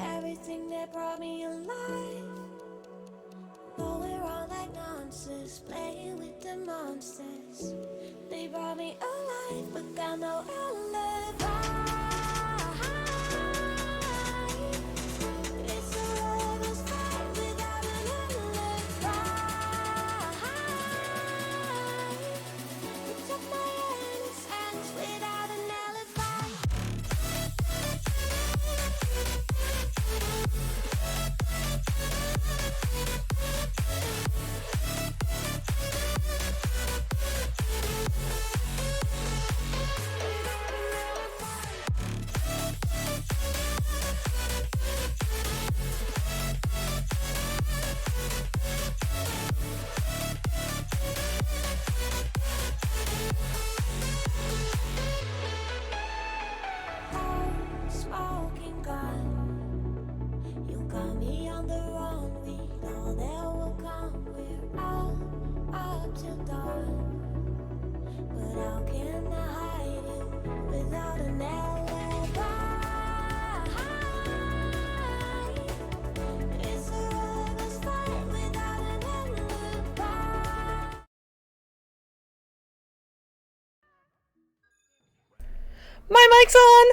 Everything that brought me alive. But we're all like monsters, playing with the monsters. They brought me alive, but got no alibi. It's a lover's fight without an alibi. It took my innocence without an alibi. Smoking gun, you got me on the run. We know that will come. We're out up till dawn. But how can I hide you without an alibi? It's a lover's fight without an alibi. My mic's on.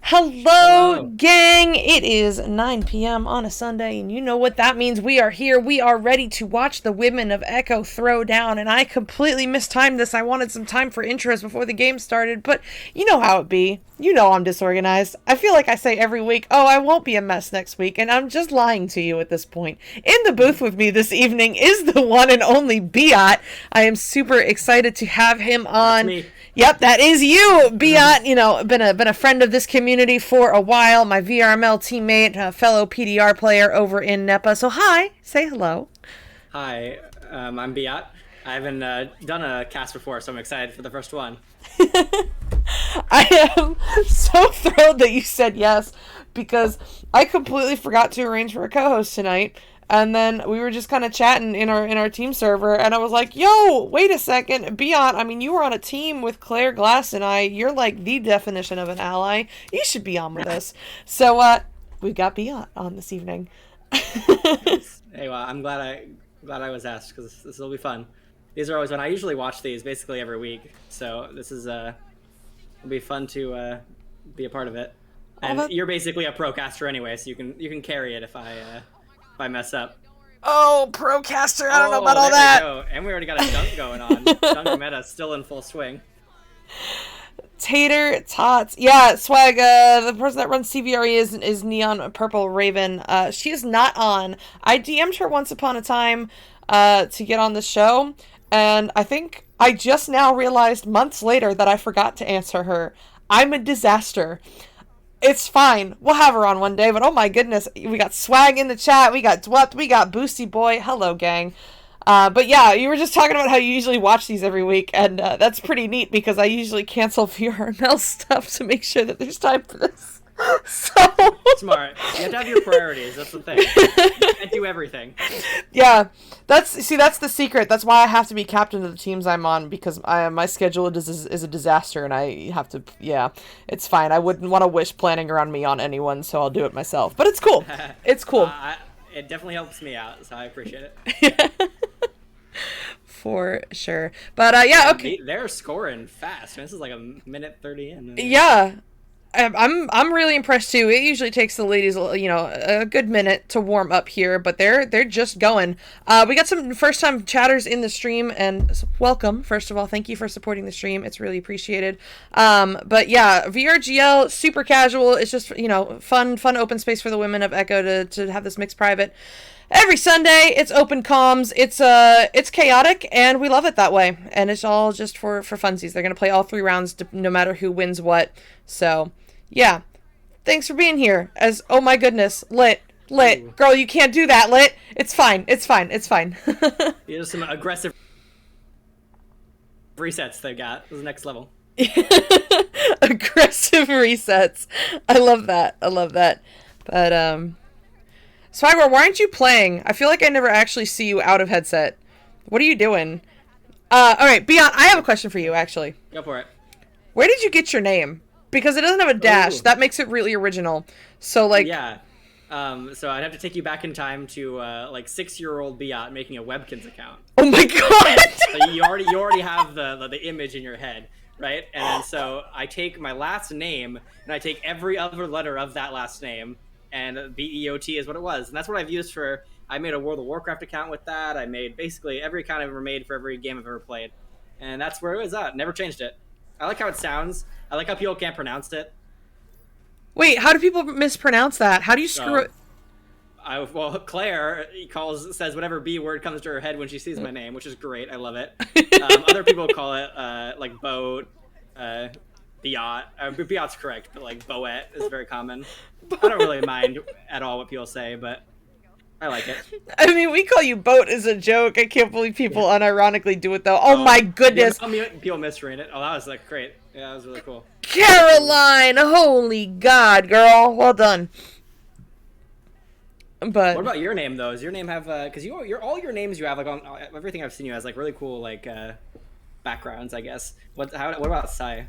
Hello, gang. It is 9 p.m. on a Sunday, and you know what that means. We are here. We are ready to watch the women of Echo throw down, and I completely mistimed this. I wanted some time for intros before the game started, but you know how it be. You know I'm disorganized. I feel like I say every week, oh, I won't be a mess next week, and I'm just lying to you at this point. In the booth with me this evening is the one and only Beot. I am super excited to have him on. That's me. Yep, that is you, Beot. You know, been a friend of this community for a while. My VRML teammate, a fellow PDR player over in NEPA. So hi, say hello. Hi, I'm Beot. I haven't done a cast before, so I'm excited for the first one. I am so thrilled that you said yes, because I completely forgot to arrange for a co-host tonight. And then we were just kind of chatting in our team server, and I was like, yo, wait a second, Beot, I mean, you were on a team with Claire Glass and I. You're like the definition of an ally. You should be on with us. So, we've got Beot on this evening. Hey, well, I'm glad I was asked, because this will be fun. These are always fun. I usually watch these basically every week, so this is it'll be fun to be a part of it. And you're basically a procaster anyway, so you can carry it if I mess up. Oh, Procaster, I don't know about all that. We go. And we already got a dunk going on. Dunk meta still in full swing. Tater Tots. Yeah, Swag, the person that runs CVRE is Neon Purple Raven. She is not on. I DM'd her once upon a time to get on the show, and I think I just now realized months later that I forgot to answer her. I'm a disaster. It's fine. We'll have her on one day, but oh my goodness, we got Swag in the chat, we got Dwut, we got Boosty Boy. Hello, gang. But yeah, you were just talking about how you usually watch these every week, and that's pretty neat because I usually cancel VRML stuff to make sure that there's time for this. So Smart. You have to have your priorities. That's the thing. You can't do everything. Yeah, that's the secret. That's why I have to be captain of the teams I'm on, because my schedule is a disaster, and I have to. Yeah, it's fine. I wouldn't want to wish planning around me on anyone, so I'll do it myself. But it's cool. It's cool. It definitely helps me out, so I appreciate it. For sure. But yeah, okay. They're scoring fast. This is like a minute 30 in. Yeah. I'm really impressed too. It usually takes the ladies, you know, a good minute to warm up here, but they're just going. We got some first time chatters in the stream, and welcome. First of all, thank you for supporting the stream. It's really appreciated. But yeah, VRGL, super casual. It's just, you know, fun open space for the women of Echo to have this mixed private. Every Sunday, it's open comms, it's chaotic, and we love it that way. And it's all just for funsies. They're gonna play all 3 rounds, no matter who wins what. So, yeah. Thanks for being here. Oh my goodness, Lit. Ooh. Girl, you can't do that, Lit. It's fine. There's some aggressive resets they got. This is next level. Aggressive resets. I love that. But, Swagger, why aren't you playing? I feel like I never actually see you out of headset. What are you doing? Alright, Beot, I have a question for you, actually. Go for it. Where did you get your name? because it doesn't have a dash. Ooh. That makes it really original. So like, Yeah. So I'd have to take you back in time to like 6-year-old Beot making a Webkins account. oh my god. So you already have the image in your head, right? And then so I take my last name and I take every other letter of that last name, and BEOT is what it was, and that's what I've used for. I made a World of Warcraft account with that. I made basically every account I've ever made for every game I've ever played, and that's where it was at. Never changed it. I like how it sounds. I like how people can't pronounce it. Wait, how do people mispronounce that? How do you screw it? Well, Claire says whatever B word comes to her head when she sees my name, which is great. I love it. Other people call it like Beot, Beot. Beot's correct, but like Boet is very common. I don't really mind at all what people say, but I like it. I mean, we call you Boat as a joke. I can't believe people unironically do it though. Oh my goodness. Yeah, people misread it. Oh, that was like great. Yeah, that was really cool. Caroline, holy God, girl, well done. But what about your name though? Does your name have because all your names you have like on everything I've seen you has like really cool like backgrounds, I guess. What about Sai?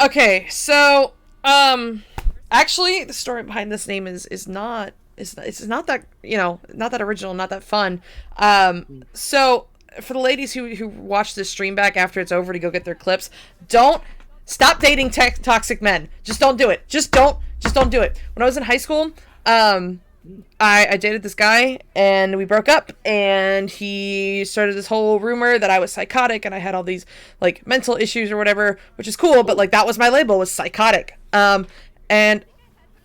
Okay, so actually the story behind this name is not that, you know, not that original, not that fun. So for the ladies who watch this stream back after it's over to go get their clips, don't stop dating toxic men. Just don't do it. Just don't do it. When I was in high school, I dated this guy and we broke up, and he started this whole rumor that I was psychotic and I had all these like mental issues or whatever, which is cool, but like that was my label, was psychotic. And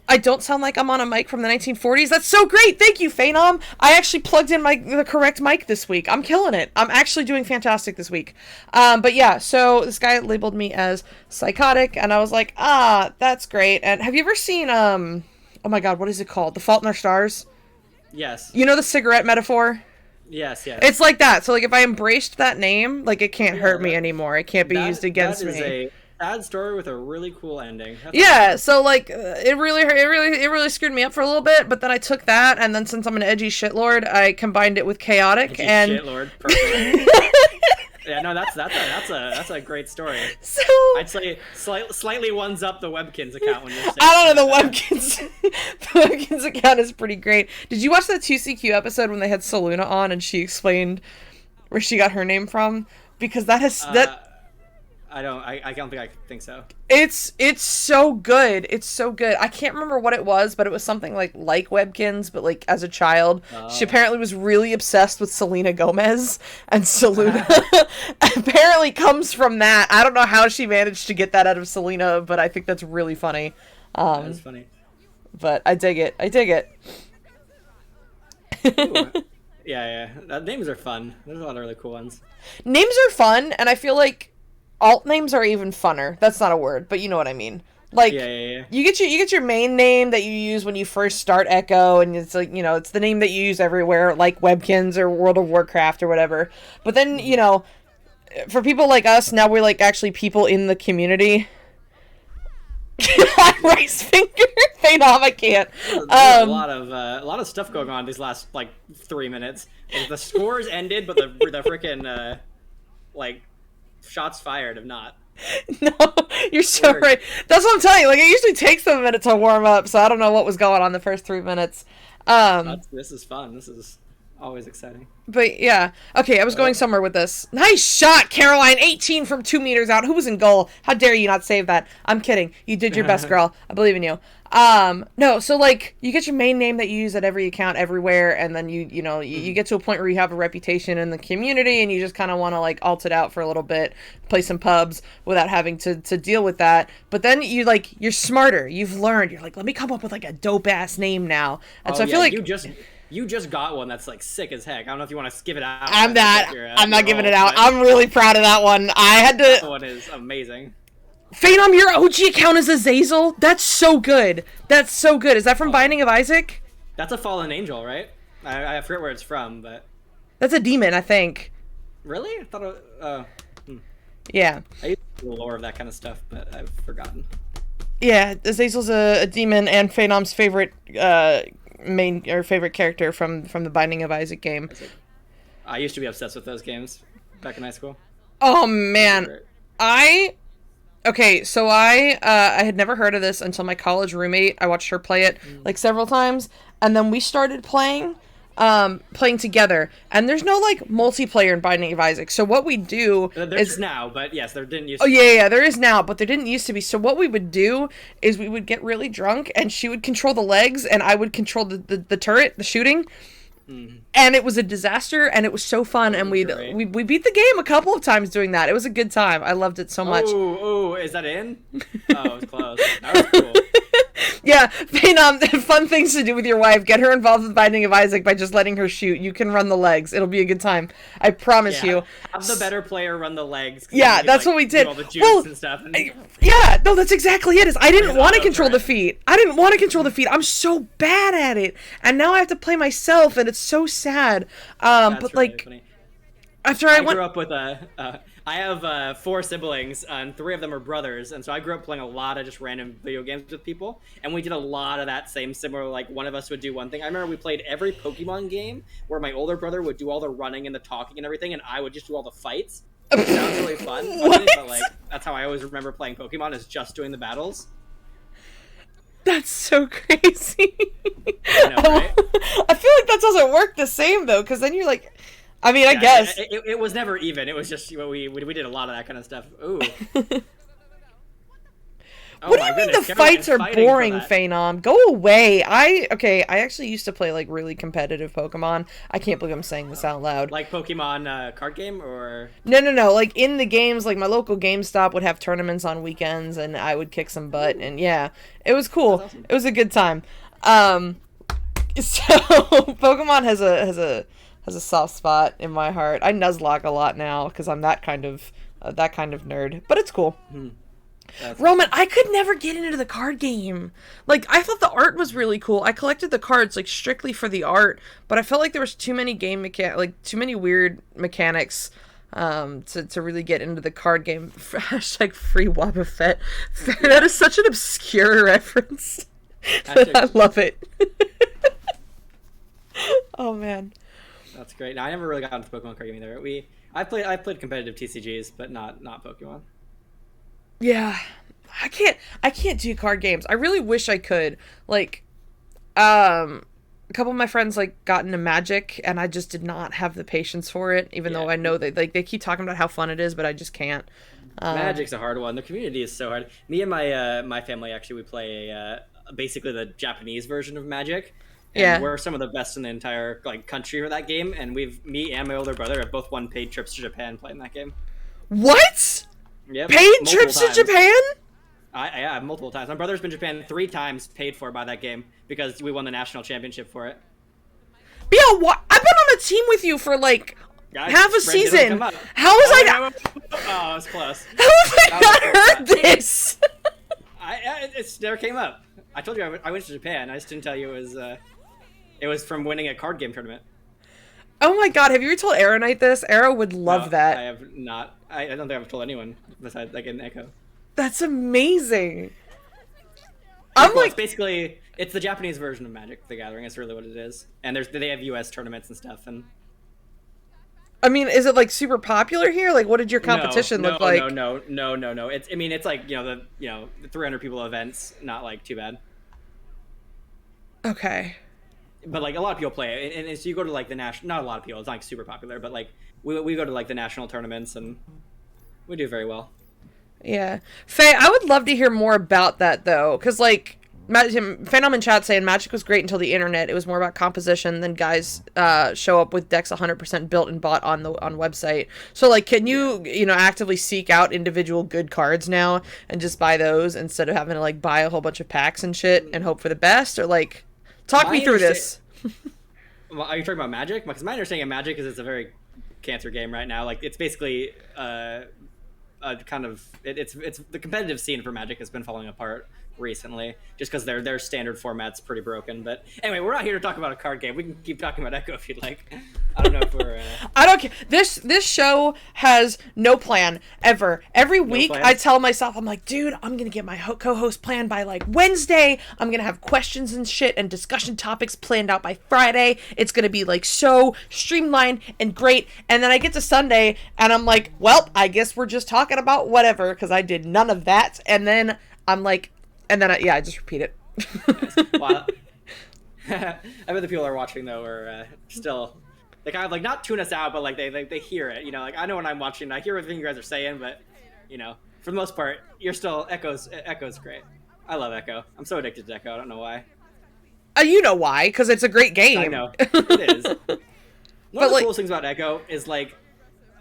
I don't sound like I'm on a mic from the 1940s. That's so great. Thank you, Phenom. I actually plugged in the correct mic this week. I'm killing it. I'm actually doing fantastic this week. But yeah, so this guy labeled me as psychotic, and I was like, that's great. And have you ever seen, oh my God, what is it called? The Fault in Our Stars? Yes. You know the cigarette metaphor? Yes. It's like that. So like if I embraced that name, like it can't hurt me anymore. It can't be used against me. That is a sad story with a really cool ending. That's awesome. So like it really screwed me up for a little bit, but then I took that, and then since I'm an edgy shitlord, I combined it with chaotic shitlord. Perfect. Yeah, no, that's a great story. So I'd say slightly ones up the Webkins account when you're saying I don't know, the Webkins account is pretty great. Did you watch that 2CQ episode when they had Seluna on and she explained where she got her name from? Because that has I don't think so. It's so good. It's so good. I can't remember what it was, but it was something like Webkins, but like as a child. She apparently was really obsessed with Selena Gomez, and Selena apparently comes from that. I don't know how she managed to get that out of Selena, but I think that's really funny. That's funny. But I dig it. Ooh. Yeah. Names are fun. There's a lot of really cool ones. Names are fun, and I feel like alt names are even funner. That's not a word, but you know what I mean. Like, yeah. You get your main name that you use when you first start Echo, and it's like, you know, it's the name that you use everywhere, like Webkins or World of Warcraft or whatever. But then, you know, for people like us, now we're like actually people in the community. Rice finger, Phenom, I can't. There's a lot of stuff going on these last like 3 minutes. Like, the scores ended, but the freaking like shots fired have not. No, you're so right. That's what I'm telling you. Like, it usually takes them a minute to warm up, so I don't know what was going on the first 3 minutes. This is fun. This is always exciting. But yeah, okay, I was going somewhere with this. Nice shot, Caroline. 18 from 2 meters out. Who was in goal? How dare you not save that? I'm kidding. You did your best, girl. I believe in you. No, so like you get your main name that you use at every account everywhere, and then you get to a point where you have a reputation in the community, and you just kind of want to like alt it out for a little bit, play some pubs without having to deal with that. But then you're smarter. You've learned. You're like, let me come up with like a dope ass name now. And so I feel like you just got one that's like sick as heck. I don't know if you want to give it out. I'm not giving it out. I'm really proud of that one. That one is amazing. Phenom, your OG account is Azazel? That's so good. Is that from Binding of Isaac? That's a fallen angel, right? I forget where it's from, but... That's a demon, I think. Really? I thought it... Yeah. I used to know the lore of that kind of stuff, but I've forgotten. Yeah, Azazel's a demon, and Phenom's favorite favorite character from the Binding of Isaac game. I used to be obsessed with those games back in high school. Oh, man. Okay, so I had never heard of this until my college roommate. I watched her play it like several times, and then we started playing together. And there's no like multiplayer in Binding of Isaac. So what we do There's now, but yes, there didn't used Oh to be. yeah, there is now, but there didn't used to be. So what we would do is we would get really drunk, and she would control the legs, and I would control the turret, the shooting. And it was a disaster, and it was so fun, and we beat the game a couple of times doing that. It was a good time. I loved it so much. Oh, is that in? Oh, it was close. That was cool. Yeah, fun things to do with your wife. Get her involved with Binding of Isaac by just letting her shoot. You can run the legs. It'll be a good time. I promise you. Have the better player run the legs. Yeah, that's what we did. All the juice and stuff. Yeah, no, that's exactly it. I didn't want to control the feet. I'm so bad at it, and now I have to play myself, and it's so sad. But really like, funny. after I went, grew up with I have 4 siblings, and 3 of them are brothers, and so I grew up playing a lot of just random video games with people, and we did a lot of that similar, like, one of us would do one thing. I remember we played every Pokemon game where my older brother would do all the running and the talking and everything, and I would just do all the fights. It sounds really fun, but like, that's how I always remember playing Pokemon, is just doing the battles. that's so crazy. I know, right? I feel like that doesn't work the same though, because then you're like, I mean, I guess it was never even. It was just we did a lot of that kind of stuff. Ooh. What do you mean the fights are boring, Phenom? Go away. I actually used to play like really competitive Pokemon. I can't believe I'm saying this out loud. Like Pokemon card game or No. Like in the games, like my local GameStop would have tournaments on weekends, and I would kick some butt. And yeah, it was cool. Awesome. It was a good time. So Pokemon has a soft spot in my heart. I Nuzlocke a lot now because I'm that kind of nerd. But it's cool. Roman, I could never get into the card game. Like, I thought the art was really cool. I collected the cards, like, strictly for the art, but I felt like there was too many too many weird mechanics, to really get into the card game. Hashtag free Wobbuffet. That is such an obscure reference. But I love it. Oh, man. That's great. No, I never really got into Pokemon card game either. I played competitive TCGs, but not Pokemon. Yeah, I can't do card games. I really wish I could. Like, a couple of my friends like got into Magic, and I just did not have the patience for it. Even though I know that like they keep talking about how fun it is, but I just can't. Magic's a hard one. The community is so hard. Me and my family actually we play basically the Japanese version of Magic. And we're some of the best in the entire like country for that game. And me and my older brother have both won paid trips to Japan playing that game. What? Yep. Paid trips to Japan? Yeah, multiple times. My brother's been to Japan 3 times, paid for by that game because we won the national championship for it. Beot, what? I've been on a team with you for like half a season. How was I not? Oh, it was close. How was I not heard this? It never came up. I told you I went to Japan. I just didn't tell you it was from winning a card game tournament. Oh my god, have you ever told Aeronite this? Arrow would love that. I have not. I don't think I've told anyone besides like an Echo. That's amazing. It's the Japanese version of Magic the Gathering. That's really what it is. And they have US tournaments and stuff. And I mean, is it like super popular here? Like, what did your competition look like? No. It's like the 300 people events. Not like too bad. Okay. But like a lot of people play it, and so you go to like the national. Not a lot of people. It's not like super popular, but like we go to like the national tournaments, and we do very well. Yeah, Faye, I would love to hear more about that though, because like Phenom in chat saying Magic was great until the internet. It was more about composition than guys show up with decks 100% built and bought on website. So like, can you actively seek out individual good cards now and just buy those instead of having to like buy a whole bunch of packs and shit and hope for the best, or like? Talk me through this. Are you talking about Magic? Because my understanding of Magic is it's a very cancer game right now. Like it's basically a kind of it's the competitive scene for Magic has been falling apart recently, just because their standard format's pretty broken. But anyway, we're not here to talk about a card game. We can keep talking about Echo if you'd like. I don't know if we're. I don't care. This show has no plan ever. Every week plan? I tell myself, I'm like, dude, I'm gonna get my co-host plan by like Wednesday. I'm gonna have questions and shit and discussion topics planned out by Friday. It's gonna be like so streamlined and great. And then I get to Sunday and I'm like, well, I guess we're just talking about whatever because I did none of that. And then I'm like, and then I just repeat it. Wow. I bet the people that are watching though are still. They kind of like not tune us out, but like they hear it, you know. Like I know when I'm watching, I hear everything you guys are saying, but you know, for the most part, you're still Echo's great. I love Echo. I'm so addicted to Echo. I don't know why. You know why? Because it's a great game. I know it is. One of the like, coolest things about Echo is like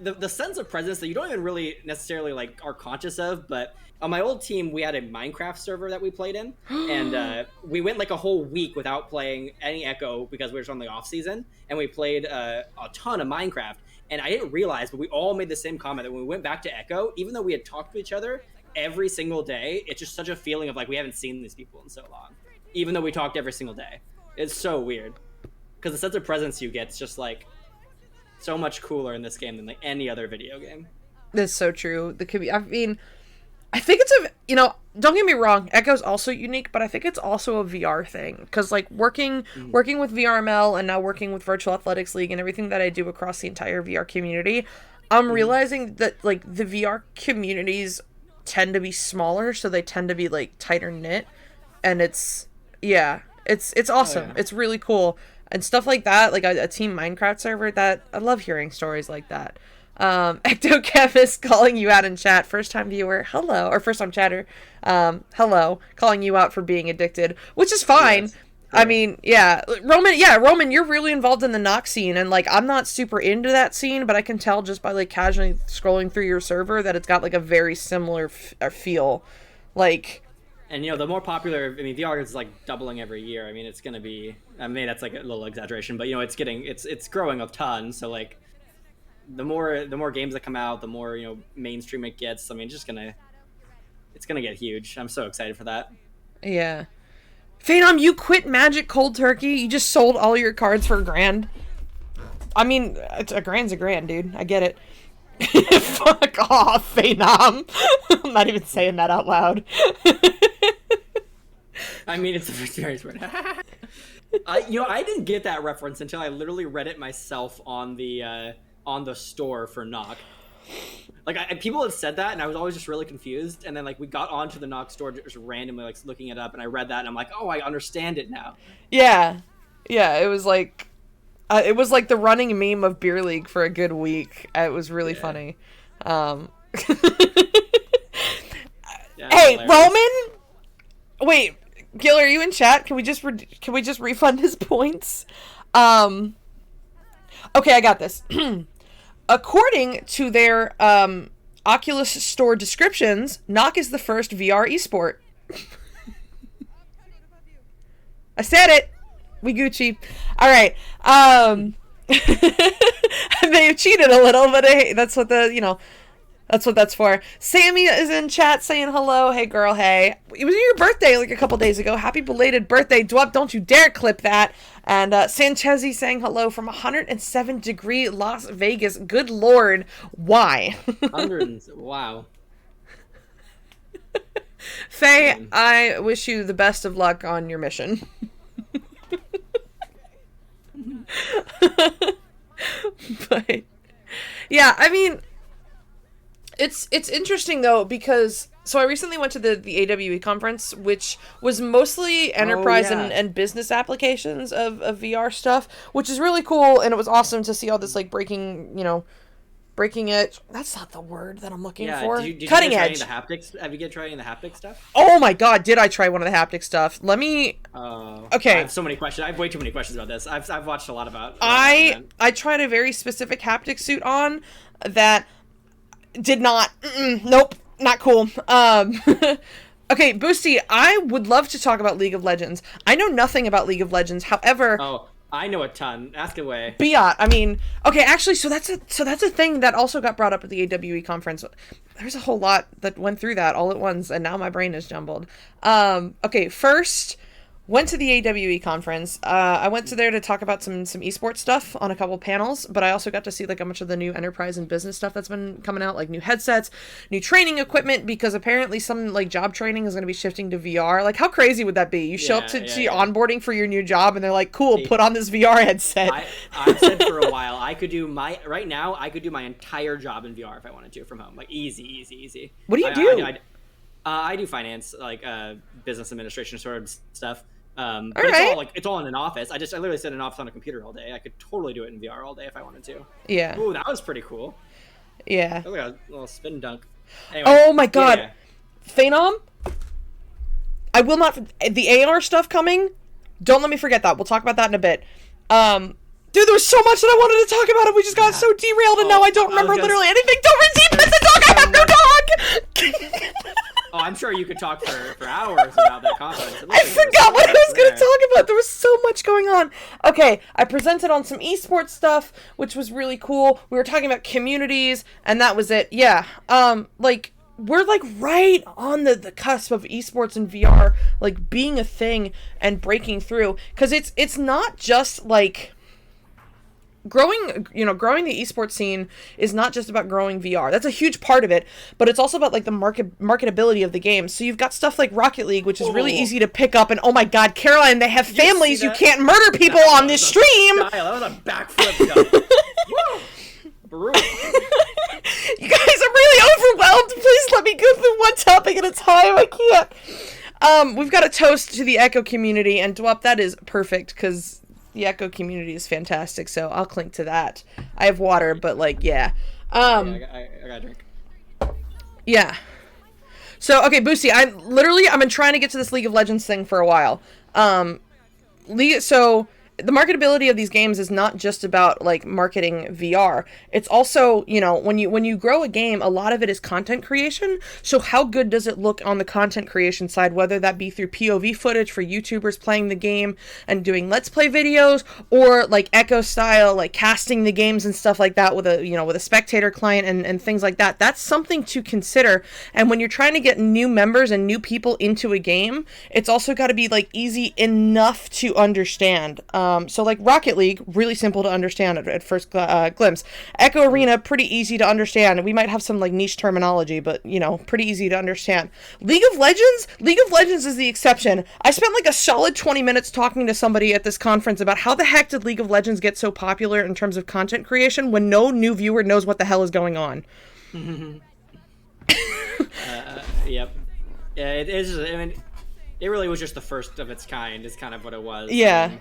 the sense of presence that you don't even really necessarily like are conscious of, but. On my old team, we had a Minecraft server that we played in, and we went like a whole week without playing any Echo because we were on the off season, and we played a ton of Minecraft. And I didn't realize, but we all made the same comment that when we went back to Echo, even though we had talked to each other every single day, it's just such a feeling of like we haven't seen these people in so long, even though we talked every single day. It's so weird because the sense of presence you get is just like so much cooler in this game than like any other video game. That's so true. I mean, I think it's don't get me wrong, Echo's also unique, but I think it's also a VR thing. Because, like, working with VRML and now working with Virtual Athletics League and everything that I do across the entire VR community, I'm realizing that, like, the VR communities tend to be smaller, so they tend to be, like, tighter knit. And it's awesome. Oh, yeah. It's really cool. And stuff like that, like a Team Minecraft server, that I love hearing stories like that. Ectokev is calling you out in chat. First time viewer, hello. Or first time chatter, hello. Calling you out for being addicted, which is fine. Yes. Yeah. I mean, Roman, you're really involved in the Nox scene, and like I'm not super into that scene, but I can tell just by like casually scrolling through your server that it's got like a very similar feel. Like, and you know, the more popular, I mean, VR is like doubling every year. I mean, it's gonna be, I mean, that's like a little exaggeration, but you know, it's growing a ton. So like, the more games that come out, the more, you know, mainstream it gets. I mean, it's gonna get huge. I'm so excited for that. Yeah. Phenom, you quit Magic cold turkey. You just sold all your cards for $1,000. I mean, a grand's a grand, dude. I get it. Fuck off, Phenom. I'm not even saying that out loud. I mean, it's a very word. I didn't get that reference until I literally read it myself on the store for Nock. Like, people have said that, and I was always just really confused. And then, like, we got onto the Nock store just randomly, like, looking it up, and I read that, and I'm like, oh, I understand it now. Yeah. Yeah, it was like the running meme of Beer League for a good week. It was really funny. Yeah, hey, hilarious. Roman? Wait, Gil, are you in chat? Can we just refund his points? Okay, I got this. According to their Oculus Store descriptions, Nock is the first VR esport. I said it. We Gucci. All right. They have cheated a little, but hey, that's what that's for. Sammy is in chat saying hello. Hey, girl. Hey. It was your birthday like a couple days ago. Happy belated birthday. Dwup, don't you dare clip that. And Sanchezi saying hello from 107-degree Las Vegas. Good Lord. Why? Wow. Faye, I wish you the best of luck on your mission. But, yeah, I mean, it's interesting though, because so I recently went to the AWE conference, which was mostly enterprise and business applications of VR stuff, which is really cool, and it was awesome to see all this like breaking edge. That's not the word that I'm looking for. Cutting edge. Have you get trying the haptic stuff? Oh my god, did I try one of the haptic stuff? Let me. Okay. I have so many questions. I have way too many questions about this. I've watched a lot about. I tried a very specific haptic suit on that did not. Nope, not cool. Okay, Boosty, I would love to talk about League of Legends. I know nothing about League of Legends. However. Oh. I know a ton. Ask away. Beot. I mean, okay, actually, so that's a thing that also got brought up at the AWE conference. There's a whole lot that went through that all at once, and now my brain is jumbled. Okay, first, went to the AWE conference. I went to there to talk about some esports stuff on a couple panels, but I also got to see like a bunch of the new enterprise and business stuff that's been coming out, like new headsets, new training equipment, because apparently some like job training is going to be shifting to VR. Like, how crazy would that be? You show up to your onboarding for your new job, and they're like, "Cool, put on this VR headset." I've said for a while I could do my entire job in VR if I wanted to from home, like easy. What do you do? I do finance, like business administration sort of stuff. But it's all in an office. I literally sit in an office on a computer all day. I could totally do it in VR all day if I wanted to. Yeah. Ooh, that was pretty cool. Yeah. Look at a little spin dunk. Anyway, oh my god. Yeah. Phenom? I will not... The AR stuff coming? Don't let me forget that. We'll talk about that in a bit. Dude, there was so much that I wanted to talk about, and we just got so derailed, and now I don't remember literally anything. Don't redeem the dog! I have no dog! Oh, I'm sure you could talk for hours about that conference. I forgot what I was going to talk about. There was so much going on. Okay, I presented on some esports stuff, which was really cool. We were talking about communities, and that was it. Yeah. We're like right on the cusp of esports and VR, like being a thing and breaking through. Because it's not just like... growing the esports scene is not just about growing VR. That's a huge part of it, but it's also about like the marketability of the game. So you've got stuff like Rocket League, which is really easy to pick up, and oh my god, Caroline, they have families. You can't murder people on this stream. That was a backflip. Brutal. You guys, I'm really overwhelmed. Please let me go through one topic at a time. I can't. We've got a toast to the Echo community, and Dwap, that is perfect, because the Echo community is fantastic, so I'll clink to that. I have water, but like, yeah. I got a drink. Yeah. So, okay, Boosty, I've been trying to get to this League of Legends thing for a while. So the marketability of these games is not just about like marketing VR. It's also, when you grow a game, a lot of it is content creation. So how good does it look on the content creation side, whether that be through POV footage for YouTubers playing the game and doing Let's Play videos, or like Echo style, like casting the games and stuff like that with a spectator client and things like that. That's something to consider. And when you're trying to get new members and new people into a game, it's also got to be like easy enough to understand. So like Rocket League, really simple to understand at first glimpse. Echo Arena, pretty easy to understand. We might have some like niche terminology, but pretty easy to understand. League of Legends is the exception. I spent like a solid 20 minutes talking to somebody at this conference about how the heck did League of Legends get so popular in terms of content creation when no new viewer knows what the hell is going on. Yep. Yeah, it is. I mean, it really was just the first of its kind. Is kind of what it was. Yeah.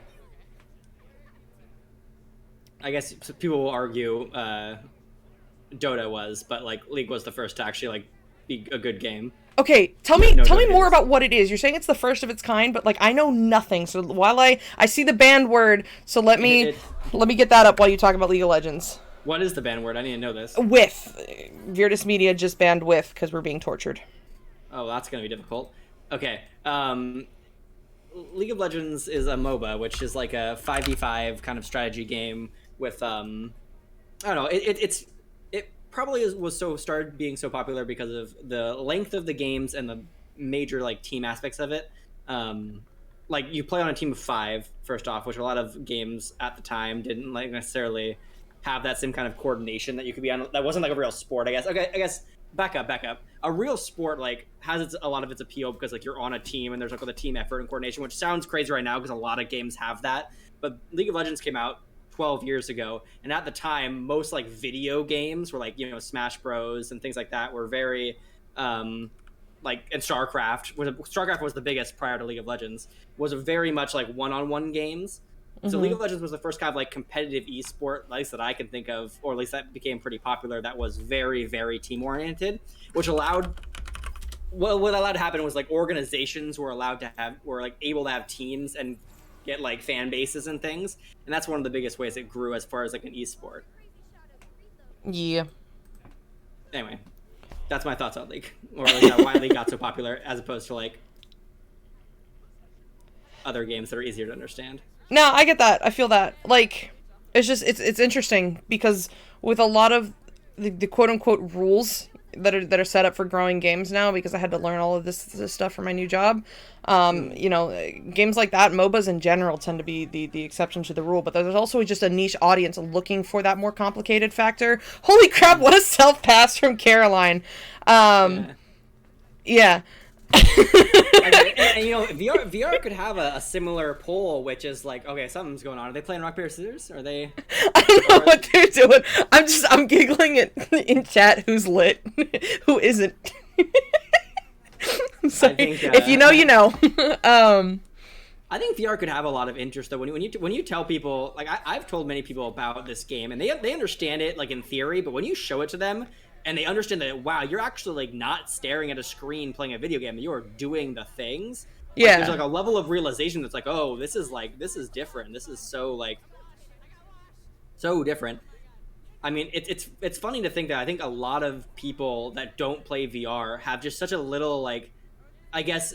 I guess people will argue Dota was, but like League was the first to actually like be a good game. Okay, tell me more about what it is. You're saying it's the first of its kind, but like I know nothing. So while I see the banned word, so let me get that up while you talk about League of Legends. What is the banned word? I need to know this. With Virtus Media just banned with because we're being tortured. Oh, that's gonna be difficult. Okay. League of Legends is a MOBA, which is like a 5v5 kind of strategy game with I don't know. It probably started being so popular because of the length of the games and the major like team aspects of it. Like you play on a team of 5 first off, which a lot of games at the time didn't like necessarily have that same kind of coordination that you could be on. That wasn't like a real sport, I guess. Okay, I guess back up. A real sport like has a lot of its appeal because like you're on a team and there's like the team effort and coordination, which sounds crazy right now because a lot of games have that. But League of Legends came out 12 years ago, and at the time most like video games were like Smash Bros and things like that were very and StarCraft was the biggest prior to League of Legends, was a very much like one-on-one games. So League of Legends was the first kind of like competitive esport, at least that I can think of, or at least that became pretty popular, that was very, very team oriented, which allowed what allowed to happen was like organizations were able to have teams and get like fan bases and things, and that's one of the biggest ways it grew as far as like an esport. Yeah. Anyway, that's my thoughts on League, or like why League got so popular as opposed to like other games that are easier to understand. No, I get that. I feel that. Like, it's just it's interesting because with a lot of the quote unquote rules that are set up for growing games now, because I had to learn all of this stuff for my new job. You know, games like that, MOBAs in general tend to be the exception to the rule, but there's also just a niche audience looking for that more complicated factor. Holy crap, what a self pass from Caroline. Yeah. and, you know, VR could have a similar poll, which is like, okay, something's going on. Are they playing rock paper scissors? Are they? I don't know what they're doing. I'm giggling in chat. Who's lit? Who isn't? So, if you know, you know. I think VR could have a lot of interest though. When you tell people, like I've told many people about this game, and they understand it like in theory, but when you show it to them, and they understand that, wow, you're actually like not staring at a screen playing a video game, you are doing the things. Like, Yeah. there's like a level of realization that's like, oh, this is different. This is so like so different. I mean, it's funny to think that I think a lot of people that don't play VR have just such a little, like, I guess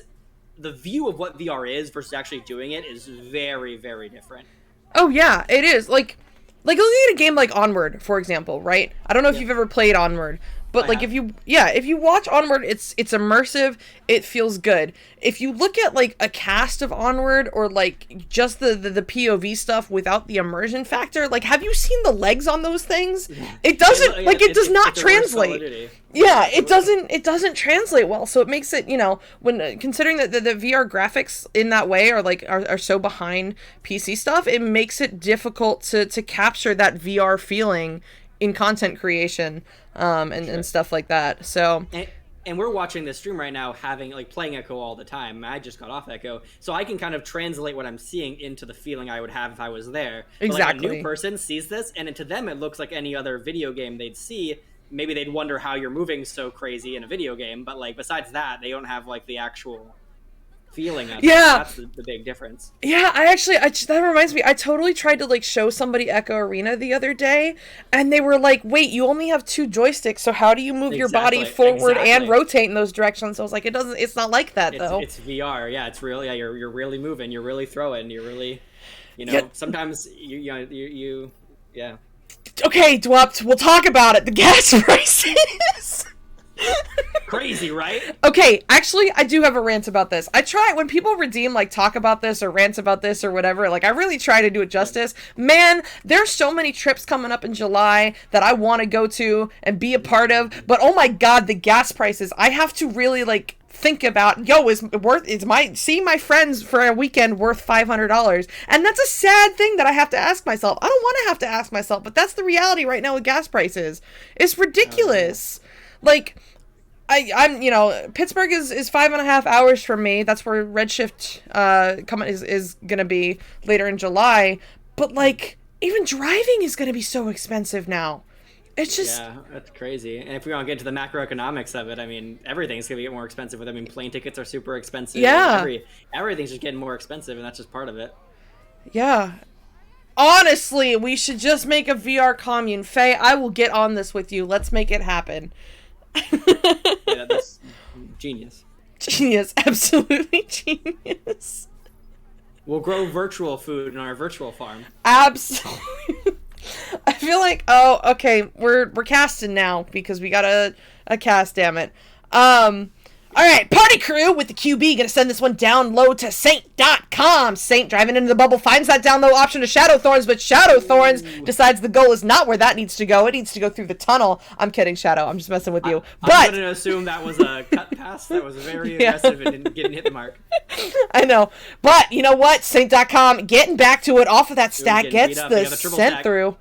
the view of what VR is versus actually doing it is very, very different. Oh yeah, it is. Like looking at a game like Onward, for example, right? I don't know if you've ever played Onward, but like if you watch Onward, it's immersive, it feels good. If you look at like a cast of Onward or like just the POV stuff without the immersion factor, like have you seen the legs on those things? It doesn't it does not translate. Yeah, it doesn't translate well, so it makes it, you know, when considering that the VR graphics in that way are so behind PC stuff, it makes it difficult to capture that VR feeling in content creation and stuff like that. So and we're watching this stream right now having like playing Echo all the time. I just got off Echo, so I can kind of translate what I'm seeing into the feeling I would have if I was there. Exactly. But like a new person sees this, and to them it looks like any other video game they'd see. Maybe they'd wonder how you're moving so crazy in a video game, but like besides that, they don't have like the actual feeling of it. That's the big difference. Yeah, that reminds me, I totally tried to like show somebody Echo Arena the other day, and they were like, wait, you only have 2 joysticks, so how do you move your body forward and rotate in those directions? I was like, it's not like that though. It's VR, yeah, it's really, you're really moving, you're really throwing, you're really, you know, sometimes you Okay, Dwept, we'll talk about it. The gas prices. Crazy, right? Okay, actually, I do have a rant about this. I try, when people redeem, like, talk about this or rant about this or whatever, like, I really try to do it justice. Man, there's so many trips coming up in July that I want to go to and be a part of, but oh my god, the gas prices. I have to really, like, think about, seeing my friends for a weekend worth $500? And that's a sad thing that I have to ask myself. I don't want to have to ask myself, but that's the reality right now with gas prices. It's ridiculous. Like, I'm, you know, Pittsburgh is 5.5 hours from me. That's where Redshift is gonna be later in July. But like, even driving is gonna be so expensive now. It's just, yeah, that's crazy. And if we want to get into the macroeconomics of it, I mean, everything's gonna get more expensive. I mean, plane tickets are super expensive. Yeah, everything's just getting more expensive, and that's just part of it. Yeah. Honestly, we should just make a VR commune. Faye, I will get on this with you. Let's make it happen. Yeah, that's genius. Genius, absolutely genius. We'll grow virtual food in our virtual farm. Absolutely. I feel like, oh, okay, we're casting now because we got a cast, damn it. All right, party crew with the QB gonna send this one down low to Saint.com. Saint driving into the bubble finds that down low option to Shadowthorns, but Shadowthorns decides the goal is not where that needs to go. It needs to go through the tunnel. I'm kidding, Shadow. I'm just messing with you. I'm gonna assume that was a cut pass that was very aggressive and didn't hit the mark. I know, but you know what? Saint.com getting back to it off of that stack gets the sent through.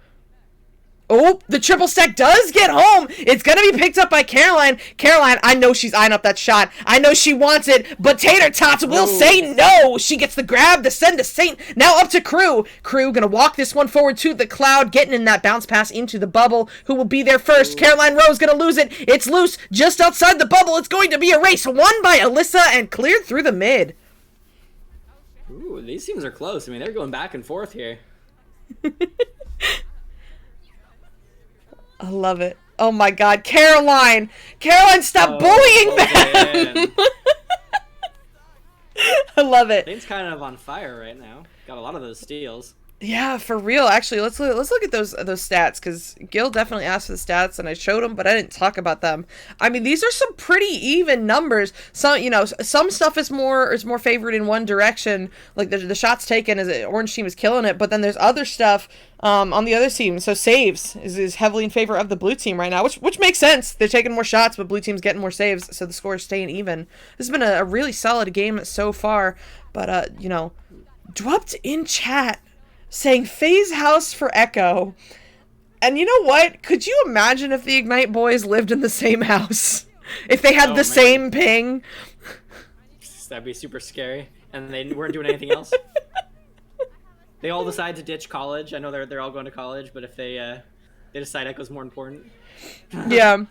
Oh, the triple stack does get home. It's going to be picked up by Caroline. Caroline, I know she's eyeing up that shot. I know she wants it, but Tater Tots will say no. She gets the grab, the send to Saint. Now up to Crew. Crew going to walk this one forward to the Cloud, getting in that bounce pass into the bubble. Who will be there first? Caroline Rose going to lose it. It's loose just outside the bubble. It's going to be a race won by Alyssa and cleared through the mid. Ooh, these teams are close. I mean, they're going back and forth here. I love it. Oh my god, Caroline! Caroline, stop bullying them! I love it. Things kind of on fire right now. Got a lot of those steals. Yeah, for real. Actually, let's look at those stats, because Gil definitely asked for the stats, and I showed them, but I didn't talk about them. I mean, these are some pretty even numbers. Some, some stuff is more favored in one direction. Like the shots taken, is orange team is killing it, but then there's other stuff on the other team. So saves is heavily in favor of the blue team right now, which makes sense. They're taking more shots, but blue team's getting more saves, so the score is staying even. This has been a really solid game so far, but dropped in chat saying FaZe House for Echo. And you know what? Could you imagine if the Ignite boys lived in the same house? If they had the same ping? That'd be super scary. And they weren't doing anything else. They all decide to ditch college. I know they're all going to college, but if they decide Echo's more important. Yeah.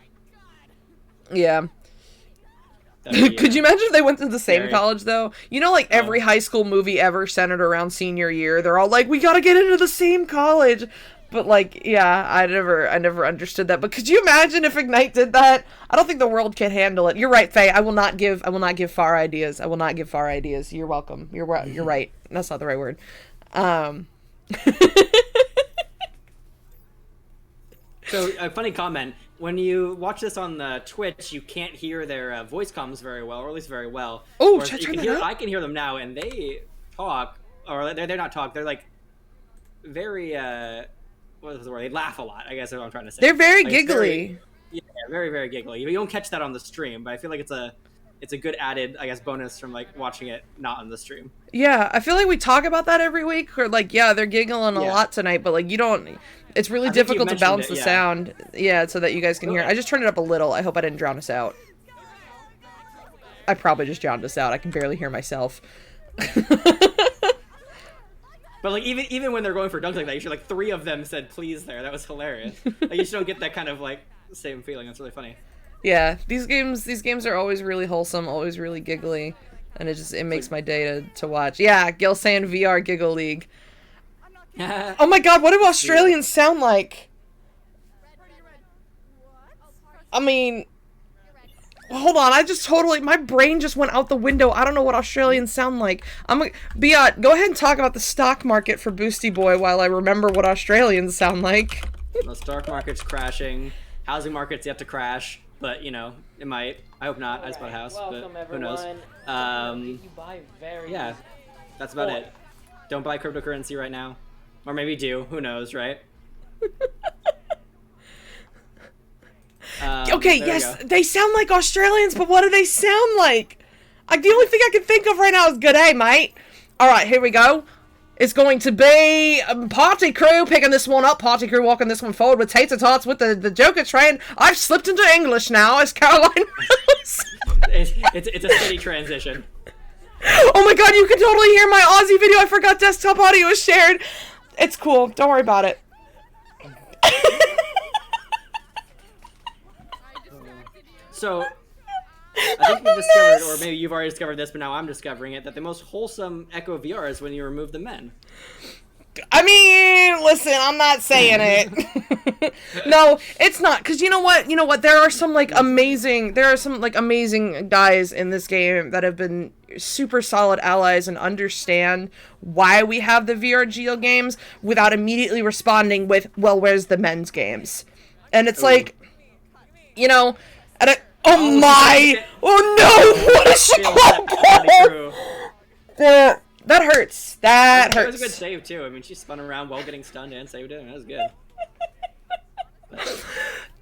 Yeah. Could you imagine if they went to the same college, though? Like every high school movie ever centered around senior year, they're all like, we gotta get into the same college. But I never understood that. But could you imagine if Ignite did that? I don't think the world can handle it. You're right, Faye. I will not give far ideas. I will not give far ideas. You're welcome. You're right. That's not the right word. So a funny comment. When you watch this on the Twitch, you can't hear their voice comms very well, or at least very well. Oh, should I turn that up? I can hear them now, and they talk, or they're not talk. They're like very what was the word? They laugh a lot. I guess is what I'm trying to say. They're very giggly. Very very giggly. You don't catch that on the stream, but I feel like it's a good added, I guess, bonus from watching it not on the stream. Yeah, I feel like we talk about that every week. Or they're giggling a lot tonight, but you don't. It's really difficult to balance the sound. Yeah, so that you guys can hear. I just turned it up a little. I hope I didn't drown us out. I probably just drowned us out. I can barely hear myself. But even when they're going for dunks like that, you should 3 of them said please there. That was hilarious. You just don't get that kind of same feeling. That's really funny. Yeah, these games are always really wholesome, always really giggly, and it makes my day to watch. Yeah, Gil saying VR Giggle League. Oh my god, what do Australians sound like? I mean, hold on, my brain just went out the window. I don't know what Australians sound like. Beot, go ahead and talk about the stock market for Boosty Boy while I remember what Australians sound like. The stock market's crashing. Housing market's yet to crash, but it might. I hope not. I just bought a house, but who knows? Yeah, that's about it. Don't buy cryptocurrency right now. Or maybe do. Who knows, right? Okay, yes, they sound like Australians, but what do they sound like? The only thing I can think of right now is "G'day, mate." All right, here we go. It's going to be Party Crew picking this one up. Party Crew walking this one forward with Tater Tots with the Joker train. I've slipped into English now as Caroline Rose. It's a steady transition. Oh my god, you can totally hear my Aussie video. I forgot desktop audio was shared. It's cool. Don't worry about it. So, I think we discovered, or maybe you've already discovered this, but now I'm discovering it, that the most wholesome Echo VR is when you remove the men. I mean, listen, I'm not saying it. No, it's not, because you know what? There are some amazing guys in this game that have been super solid allies and understand why we have the VRGL games without immediately responding with, well, where's the men's games? And it's oh my! Oh no! What is she called? That hurts. That hurts. That was a good save too. I mean, she spun around while getting stunned and saved it. That was good.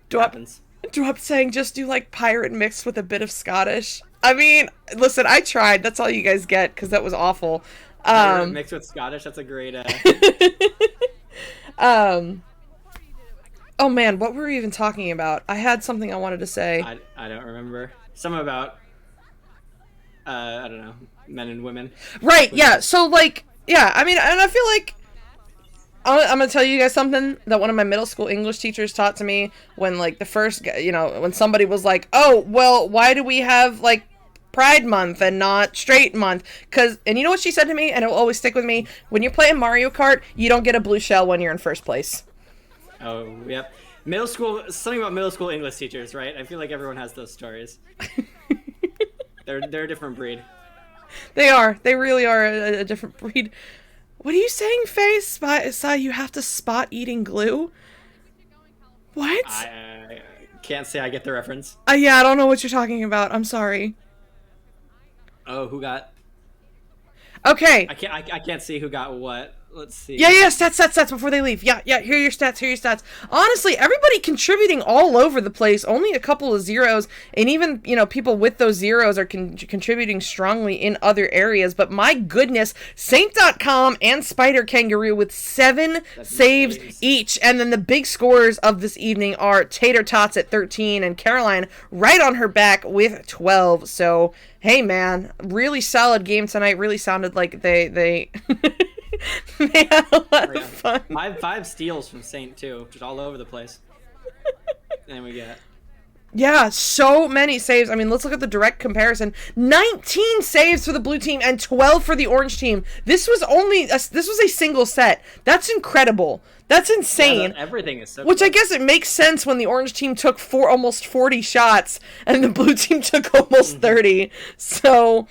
Drop saying just do pirate mixed with a bit of Scottish. I mean, listen, I tried. That's all you guys get because that was awful. Mixed with Scottish. That's a great. Oh man, what were we even talking about? I had something I wanted to say. I don't remember. Something about I don't know, men and women. Right, yeah. So yeah, I mean, and I feel like I'm gonna tell you guys something that one of my middle school English teachers taught to me when the first, when somebody was like, oh, well, why do we have Pride Month and not Straight Month? And you know what she said to me, and it will always stick with me? When you're playing Mario Kart, you don't get a blue shell when you're in first place. Oh, yep. Middle school, something about middle school English teachers, right? I feel like everyone has those stories. They're a different breed. They are. They really are a different breed. What are you saying, Faye? You have to spot eating glue? What? I can't say I get the reference. Yeah, I don't know what you're talking about. I'm sorry. Oh, who got? Okay. I can't see who got what. Let's see. Yeah, stats before they leave. Yeah, here are your stats. Honestly, everybody contributing all over the place. Only a couple of zeros, and even, people with those zeros are contributing strongly in other areas. But my goodness, Saint.com and Spider Kangaroo with 7 saves each. And then the big scorers of this evening are Tater Tots at 13 and Caroline right on her back with 12. So, hey man, really solid game tonight. Really sounded like they they had a lot of fun. Five steals from Saint too, just all over the place. And we get. Yeah, so many saves. I mean, let's look at the direct comparison. 19 saves for the blue team and 12 for the orange team. This was a single set. That's incredible. That's insane. Yeah, everything is so Which close. I guess it makes sense when the orange team took almost 40 shots and the blue team took almost 30. So,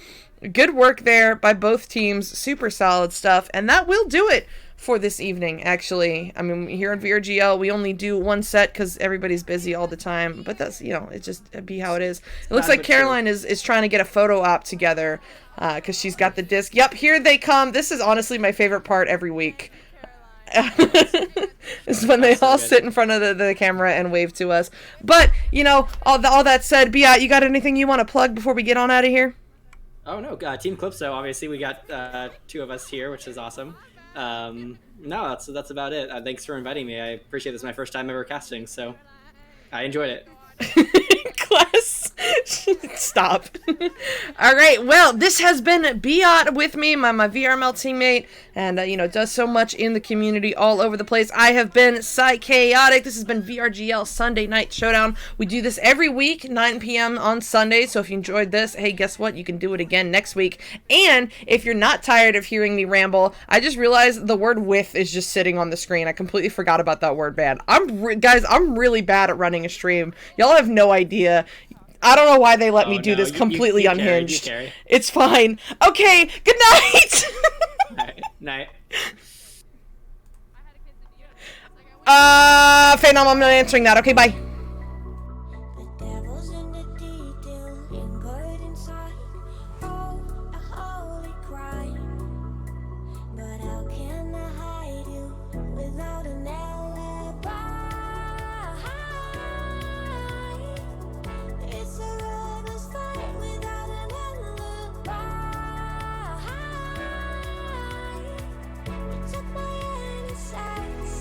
good work there by both teams. Super solid stuff. And that will do it for this evening, actually. I mean, here on VRGL, we only do one set because everybody's busy all the time. But that's, it'd be how it is. It looks like Caroline is trying to get a photo op together because she's got the disc. Yep, here they come. This is honestly my favorite part every week. Is when they all sit in front of the camera and wave to us. But, all that said, Beot, you got anything you want to plug before we get on out of here? Oh, no. Team Calypso, obviously, we got 2 of us here, which is awesome. No, that's about it. Thanks for inviting me. I appreciate this. Is my first time ever casting, so I enjoyed it. Class. Stop. All right, well, this has been Beot with me, my VRML teammate, and does so much in the community all over the place. I have been Chaotic. This has been VRGL Sunday Night Showdown. We do this every week, 9 p.m. on Sunday, so if you enjoyed this, hey, guess what? You can do it again next week. And if you're not tired of hearing me ramble, I just realized the word with is just sitting on the screen. I completely forgot about that word, man. Guys, I'm really bad at running a stream. Y'all have no idea. I don't know why they let me do this completely unhinged. It's fine. Okay, good night! Night. Faye, no, I'm not answering that. Okay, bye. The devil's in the detail, lingered inside. Oh, a holy crime. But how can I hide you without an alibi? It's a lover's fight without an alibi. You took my innocence.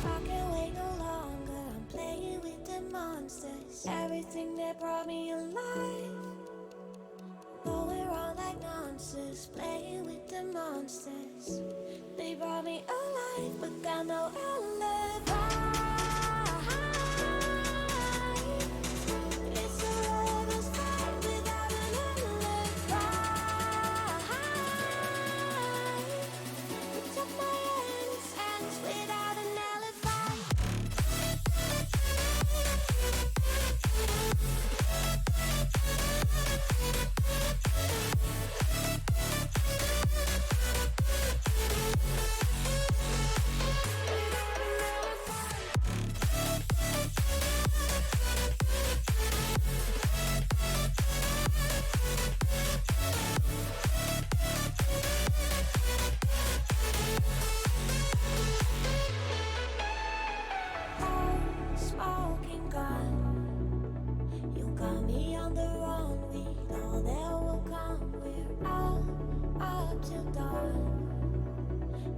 I can't wait no longer. I'm playing with the monsters. Everything that brought me alive. Going wrong like nonsense. Playing with the monsters. They brought me alive, but got no alibi. It's a lover's fight without an alibi. You took my innocence without an alibi. Smoking gun, you got me on the run. We know that will come. We're up till dawn.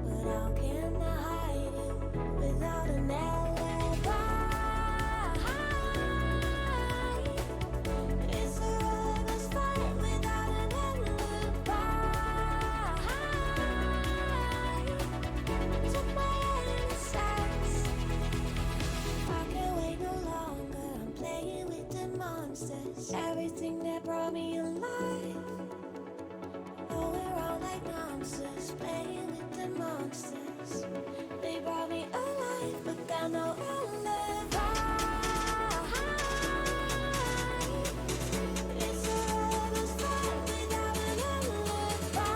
But how can I hide you without an alibi? It's a lover's fight without an alibi. You took my innocence. I can't wait no longer. I'm playing with the monsters. Everything that brought me alive. Going around like nonsense. Playing with the monsters. They brought me alive, but got no alibi. It's a lover's fight without an alibi.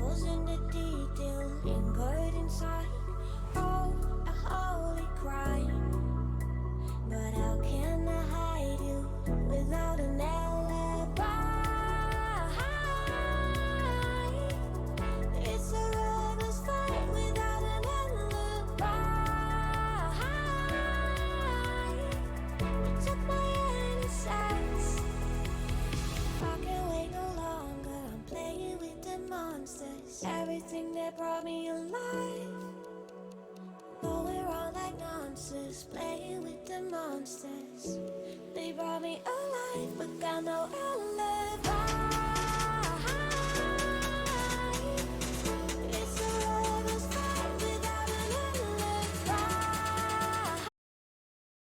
devil's in the detail, lingered inside. Oh, a holy crime. But how can I hide you without an alibi? It's a rebel's fight without an alibi. You took my innocence. I can't wait no longer. I'm playing with the monsters. Everything that brought me alive. Going wrong like nonsense, playing with the monsters. They brought me alive, but got no alibi.